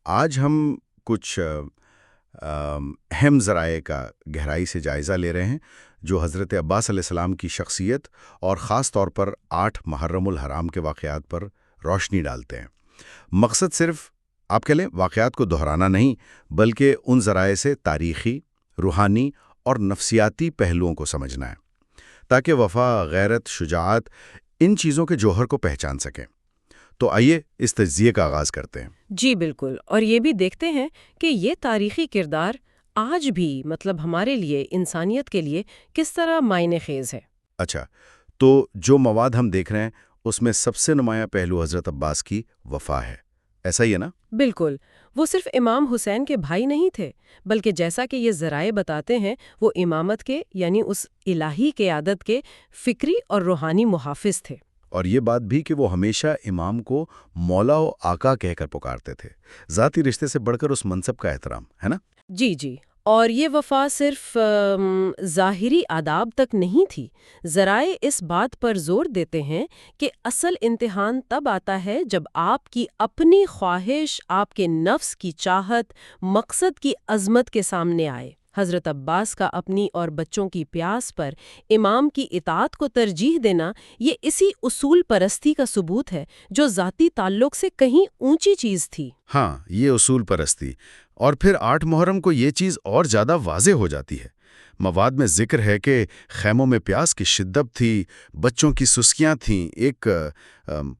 آج ہم کچھ اہم ذرائع کا گہرائی سے جائزہ لے رہے ہیں جو حضرت عباس علیہ السلام کی شخصیت اور خاص طور پر 8 محرم الحرام کے واقعات پر روشنی ڈالتے ہیں۔ مقصد صرف آپ کہہ لیں واقعات کو دہرانا نہیں، بلکہ ان ذرائع سے تاریخی، روحانی اور نفسیاتی پہلوؤں کو سمجھنا ہے، تاکہ وفا، غیرت، شجاعت ان چیزوں کے جوہر کو پہچان سکیں۔ تو آئیے اس تجزیے کا آغاز کرتے ہیں۔ جی بالکل، اور یہ بھی دیکھتے ہیں کہ یہ تاریخی کردار آج بھی ہمارے لیے، انسانیت کے لیے کس طرح معنی خیز ہے۔ اچھا، تو جو مواد ہم دیکھ رہے ہیں اس میں سب سے نمایاں پہلو حضرت عباس کی وفا ہے، ایسا ہی ہے نا؟ بالکل، وہ صرف امام حسین کے بھائی نہیں تھے، بلکہ جیسا کہ یہ ذرائع بتاتے ہیں وہ امامت کے یعنی اس الہی قیادت کے فکری اور روحانی محافظ تھے۔ اور یہ بات بھی کہ وہ ہمیشہ امام کو مولا و آقا کہہ کر پکارتے تھے، ذاتی رشتے سے بڑھ کر اس منصب کا احترام، ہے نا؟ جی جی، اور یہ وفا صرف ظاہری آداب تک نہیں تھی۔ ذرائع اس بات پر زور دیتے ہیں کہ اصل امتحان تب آتا ہے جب آپ کی اپنی خواہش، آپ کے نفس کی چاہت، مقصد کی عظمت کے سامنے آئے۔ حضرت عباس کا اپنی اور بچوں کی پیاس پر امام کی اطاعت کو ترجیح دینا، یہ اسی اصول پرستی کا ثبوت ہے جو ذاتی تعلق سے کہیں اونچی چیز تھی۔ ہاں، یہ اصول پرستی، اور پھر 8 محرم کو یہ چیز اور زیادہ واضح ہو جاتی ہے۔ مواد میں ذکر ہے کہ خیموں میں پیاس کی شدت تھی، بچوں کی سسکیاں تھیں، ایک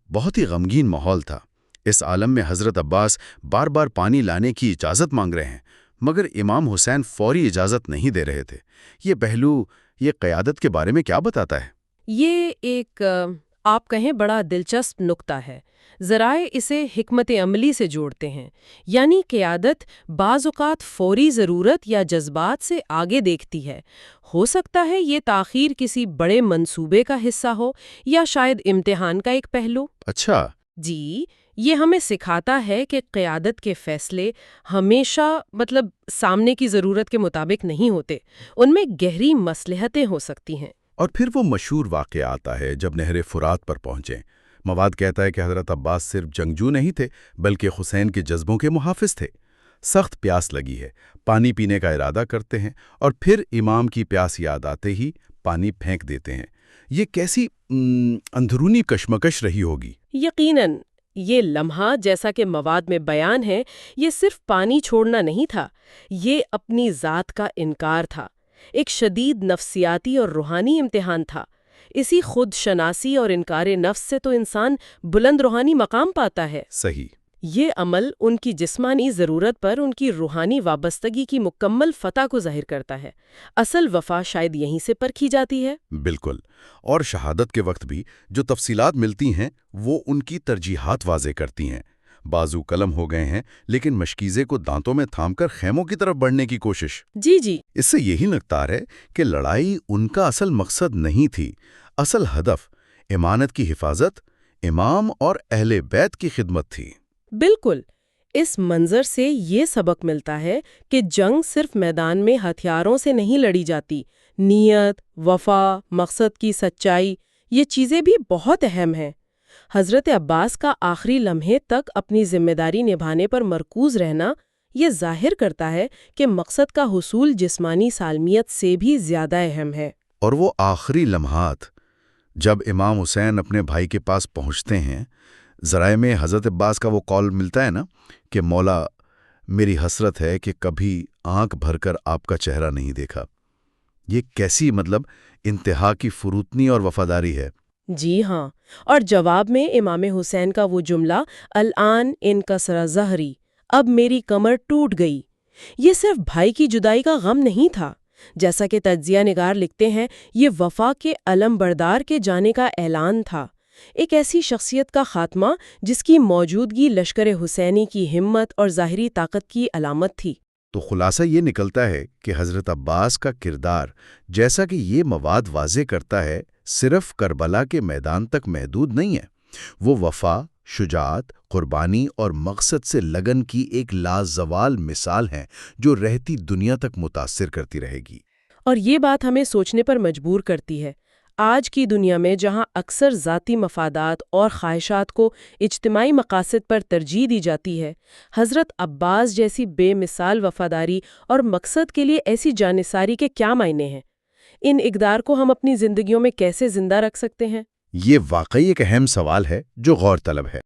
بہت ہی غمگین ماحول تھا۔ اس عالم میں حضرت عباس بار بار پانی لانے کی اجازت مانگ رہے ہیں، مگر امام حسین فوری اجازت نہیں دے رہے تھے۔ یہ پہلو، یہ قیادت کے بارے میں کیا بتاتا ہے؟ یہ ایک آپ کہیں بڑا دلچسپ نقطہ ہے۔ ذرائع اسے حکمت عملی سے جوڑتے ہیں، یعنی قیادت بعض اوقات فوری ضرورت یا جذبات سے آگے دیکھتی ہے۔ ہو سکتا ہے یہ تاخیر کسی بڑے منصوبے کا حصہ ہو، یا شاید امتحان کا ایک پہلو۔ اچھا۔ جی، یہ ہمیں سکھاتا ہے کہ قیادت کے فیصلے ہمیشہ سامنے کی ضرورت کے مطابق نہیں ہوتے، ان میں گہری مصلحتیں ہو سکتی ہیں۔ اور پھر وہ مشہور واقعہ آتا ہے جب نہر فرات پر پہنچیں۔ مواد کہتا ہے کہ حضرت عباس صرف جنگجو نہیں تھے، بلکہ حسین کے جذبوں کے محافظ تھے۔ سخت پیاس لگی ہے، پانی پینے کا ارادہ کرتے ہیں، اور پھر امام کی پیاس یاد آتے ہی پانی پھینک دیتے ہیں۔ یہ کیسی اندرونی کشمکش رہی ہوگی؟ یقیناً یہ لمحہ، جیسا کہ مواد میں بیان ہے، یہ صرف پانی چھوڑنا نہیں تھا، یہ اپنی ذات کا انکار تھا، ایک شدید نفسیاتی اور روحانی امتحان تھا۔ اسی خود شناسی اور انکار نفس سے تو انسان بلند روحانی مقام پاتا ہے۔ صحیح۔ یہ عمل ان کی جسمانی ضرورت پر ان کی روحانی وابستگی کی مکمل فتح کو ظاہر کرتا ہے۔ اصل وفا شاید یہیں سے پرکھی جاتی ہے۔ بالکل، اور شہادت کے وقت بھی جو تفصیلات ملتی ہیں وہ ان کی ترجیحات واضح کرتی ہیں۔ بازو قلم ہو گئے ہیں، لیکن مشکیزے کو دانتوں میں تھام کر خیموں کی طرف بڑھنے کی کوشش۔ جی جی، اس سے یہی نکتار ہے کہ لڑائی ان کا اصل مقصد نہیں تھی، اصل ہدف امانت کی حفاظت، امام اور اہل بیت کی خدمت تھی۔ بالکل۔ اس منظر سے یہ سبق ملتا ہے کہ جنگ صرف میدان میں ہتھیاروں سے نہیں لڑی جاتی، نیت، وفا، مقصد کی سچائی، یہ چیزیں بھی بہت اہم ہیں۔ حضرت عباس کا آخری لمحے تک اپنی ذمہ داری نبھانے پر مرکوز رہنا یہ ظاہر کرتا ہے کہ مقصد کا حصول جسمانی سالمیت سے بھی زیادہ اہم ہے۔ اور وہ آخری لمحات جب امام حسین اپنے بھائی کے پاس پہنچتے ہیں، ذرائع میں حضرت عباس کا وہ قول ملتا ہے نا کہ مولا، میری حسرت ہے کہ کبھی آنکھ بھر کر آپ کا چہرہ نہیں دیکھا۔ یہ کیسی انتہا کی فروتنی اور وفاداری ہے۔ جی ہاں، اور جواب میں امام حسین کا وہ جملہ الآن انکسر ظہری، اب میری کمر ٹوٹ گئی، یہ صرف بھائی کی جدائی کا غم نہیں تھا۔ جیسا کہ تجزیہ نگار لکھتے ہیں، یہ وفا کے علم بردار کے جانے کا اعلان تھا، ایک ایسی شخصیت کا خاتمہ جس کی موجودگی لشکر حسینی کی ہمت اور ظاہری طاقت کی علامت تھی۔ تو خلاصہ یہ نکلتا ہے کہ حضرت عباس کا کردار، جیسا کہ یہ مواد واضح کرتا ہے، صرف کربلا کے میدان تک محدود نہیں ہے۔ وہ وفا، شجاعت، قربانی اور مقصد سے لگن کی ایک لازوال مثال ہے جو رہتی دنیا تک متاثر کرتی رہے گی۔ اور یہ بات ہمیں سوچنے پر مجبور کرتی ہے، آج کی دنیا میں جہاں اکثر ذاتی مفادات اور خواہشات کو اجتماعی مقاصد پر ترجیح دی جاتی ہے، حضرت عباس جیسی بے مثال وفاداری اور مقصد کے لیے ایسی جانثاری کے کیا معنی ہیں؟ ان اقدار کو ہم اپنی زندگیوں میں کیسے زندہ رکھ سکتے ہیں؟ یہ واقعی ایک اہم سوال ہے جو غور طلب ہے۔